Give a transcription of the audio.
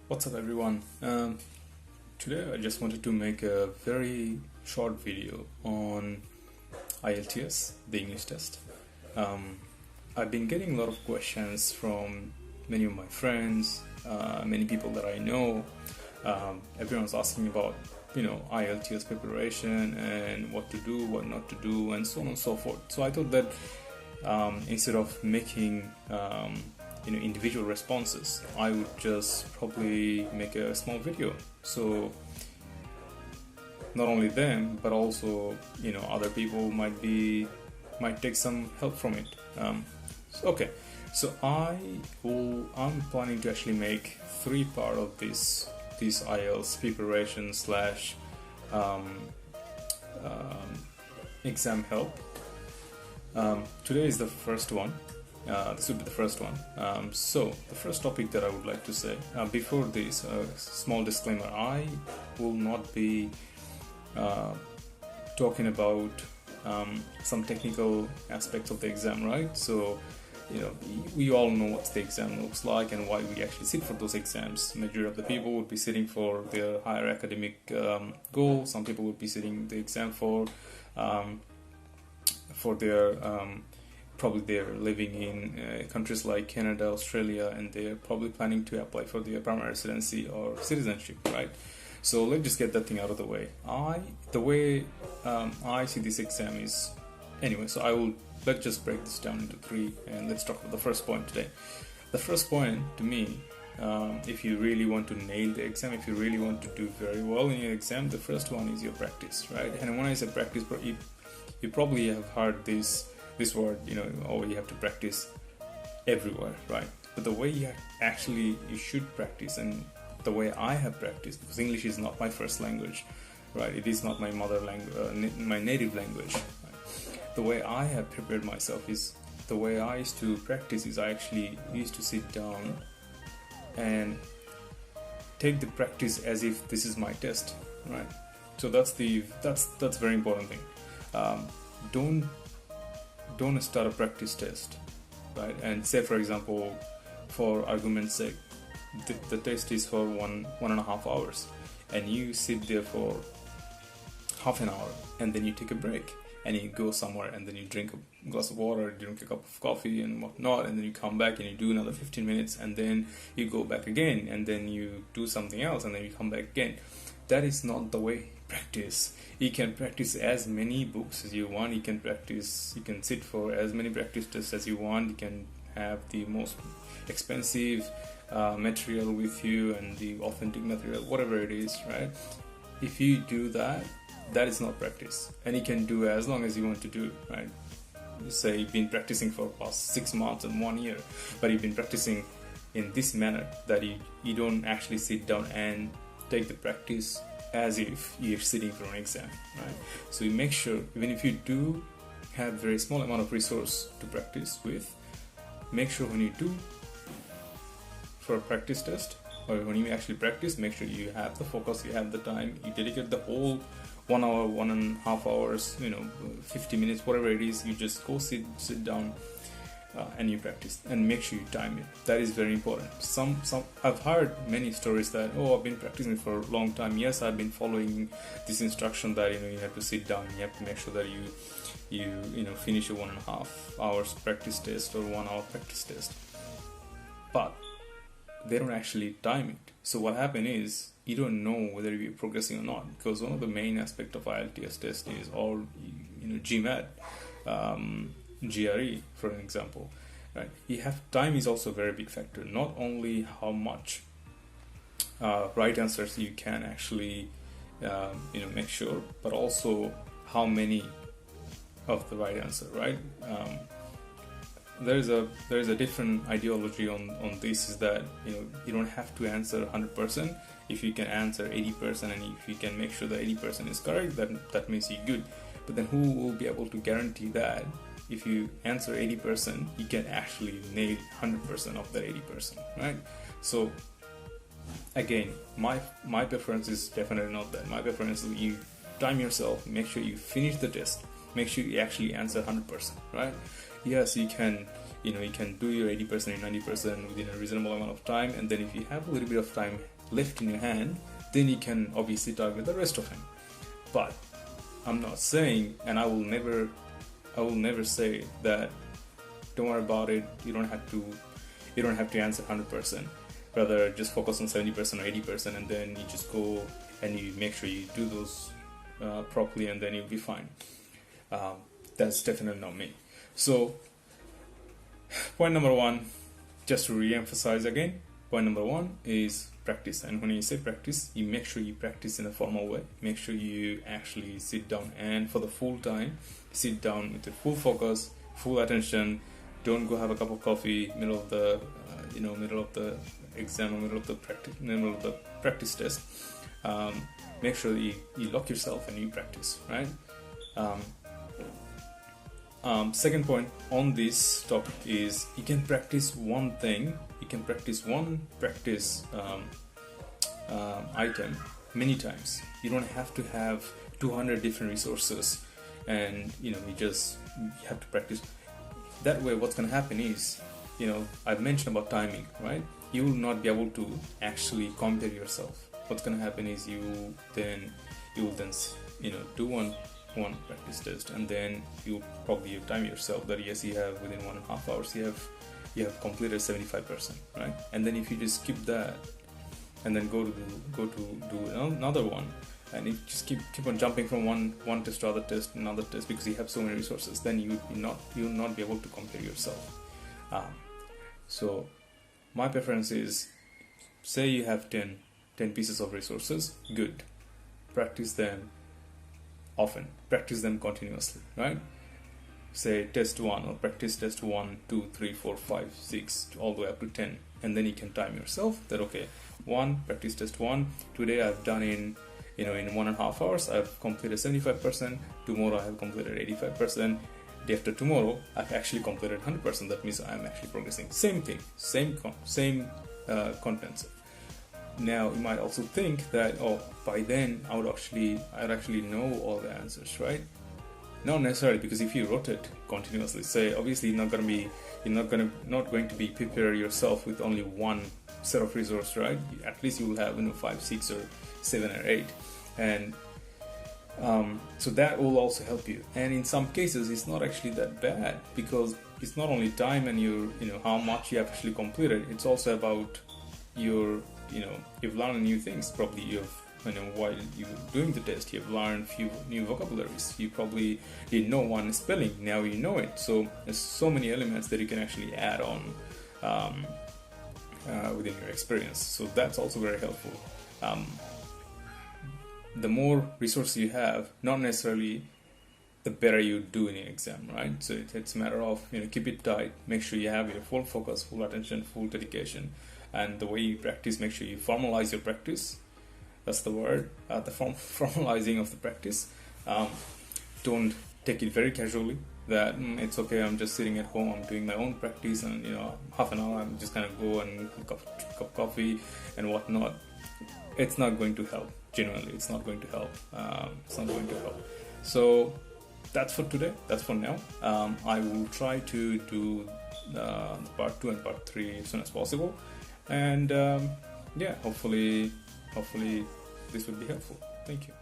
What's up everyone? Today I just wanted to make a very short video on IELTS, the English test. I've been getting a lot of questions from many of my friends, many people that I know. Everyone's asking about IELTS preparation and what to do, what not to do, and so on and so forth. So I thought that instead of making individual responses, I would just probably make a small video, so not only them but also other people might take some help from it. So I'm planning to actually make three part of this IELTS preparation slash exam help. Today is the first one. This will be the first one. So the first topic that I would like to say before this, small disclaimer: I will not be talking about some technical aspects of the exam, right? So we all know what the exam looks like and why we actually sit for those exams. Majority of the people would be sitting for their higher academic goal. Some people would be sitting the exam for their probably they're living in countries like Canada, Australia, and they're probably planning to apply for their permanent residency or citizenship, right? So let's just get that thing out of the way. The way I see this exam is, anyway, so let's just break this down into three, and let's talk about the first point today. The first point to me, if you really want to nail the exam, if you really want to do very well in your exam, the first one is your practice, right? And when I say practice, you probably have heard this word, you have to practice everywhere, right? But the way you should practice, and the way I have practiced, because English is not my first language, right? It is not my mother language, my native language. Right? The way I have prepared myself is, the way I used to practice is, I actually used to sit down and take the practice as if this is my test, right? So that's very important thing. Don't start a practice test, right? And say, for example, for argument's sake, the test is for one and a half hours, and you sit there for half an hour, and then you take a break, and you go somewhere, and then you drink a glass of water, drink a cup of coffee and whatnot, and then you come back and you do another 15 minutes, and then you go back again, and then you do something else, and then you come back again. That is not the way practice. You can practice as many books as you want. You can sit for as many practice tests as you want. You can have the most expensive material with you and the authentic material, whatever it is, right? If you do that, that is not practice, and you can do as long as you want to do, right? Say you've been practicing for past 6 months and 1 year, but you've been practicing in this manner that you don't actually sit down and take the practice as if you're sitting for an exam, right? So you make sure, even if you do have very small amount of resource to practice with, make sure when you do for a practice test, or when you actually practice, make sure you have the focus, you have the time, you dedicate the whole 1 hour, 1.5 hours, 50 minutes, whatever it is, you just go sit down and you practice, and make sure you time it. That is very important. I've heard many stories that, I've been practicing for a long time. Yes, I've been following this instruction that you have to sit down, you have to make sure that you finish a 1.5 hours practice test or 1 hour practice test, but they don't actually time it. So what happens is, you don't know whether you're progressing or not, because one of the main aspect of IELTS test is all GMAT, GRE, for an example, right? Time is also a very big factor. Not only how much right answers you can actually make sure, but also how many of the right answer, right? There is a different ideology on this, is that you don't have to answer 100%. If you can answer 80%, and if you can make sure that 80% is correct, that means you're good. But then who will be able to guarantee that if you answer 80%, you can actually nail 100% of that 80%, right? So again, my preference is definitely not that. My preference is, you time yourself, make sure you finish the test, make sure you actually answer 100%, right? Yes, you can do your 80% and 90% within a reasonable amount of time, and then if you have a little bit of time left in your hand, then you can obviously target the rest of him. But I'm not saying, and I will never say that don't worry about it, you don't have to answer 100%. Rather, just focus on 70% or 80%, and then you just go and you make sure you do those properly, and then you'll be fine. That's definitely not me. So point number one, just to re-emphasize again, point number one is practice. And when you say practice, you make sure you practice in a formal way. Make sure you actually sit down and for the full time, sit down with your full focus, full attention. Don't go have a cup of coffee middle of the exam or middle of the practice test. Make sure that you lock yourself and you practice, right? Second point on this topic is you can practice one thing, you can practice one practice item many times. You don't have to have 200 different resources, and you have to practice. That way what's going to happen is, I've mentioned about timing, right? You will not be able to actually compare yourself. What's going to happen is you will then do one practice test, and then you probably time yourself that yes, you have within 1.5 hours you have completed 75%, right? And then if you just skip that and then go to do another one, and if you just keep on jumping from one test to another test because you have so many resources, then you will not be able to compare yourself. So my preference is, say you have 10 pieces of resources, good. Practice them often, practice them continuously, right? Say test 1 or practice test 1, 2, 3, 4, 5, 6 all the way up to 10, and then you can time yourself that okay, practice test 1 today I've done in 1.5 hours, I've completed 75%. Tomorrow I have completed 85%. Day after tomorrow I've actually completed 100%. That means I'm actually progressing. Same thing, same contents. Now you might also think that by then I'd actually know all the answers, right? Not necessarily, because if you rotate continuously, say obviously you're not going to be prepare yourself with only one set of resources, right? At least you will have 5, 6 or 7 or 8, and so that will also help you. And in some cases it's not actually that bad, because it's not only time and how much you have actually completed, it's also about you've learned new things. Probably while you're doing the test, you've learned few new vocabularies. You probably didn't know one spelling, now you know it. So there's so many elements that you can actually add on within your experience. So that's also very helpful. The more resources you have, not necessarily the better you do in your exam, right? So it's a matter of keep it tight, make sure you have your full focus, full attention, full dedication, and the way you practice, make sure you formalize your practice. That's the word, the formalizing of the practice. Don't take it very casually that it's okay, I'm just sitting at home, I'm doing my own practice, and half an hour I'm just gonna go and cup coffee and whatnot. It's not going to help. Genuinely, it's not going to help. So that's for today, that's for now. I will try to do part 2 and part 3 as soon as possible, and hopefully this would be helpful. Thank you.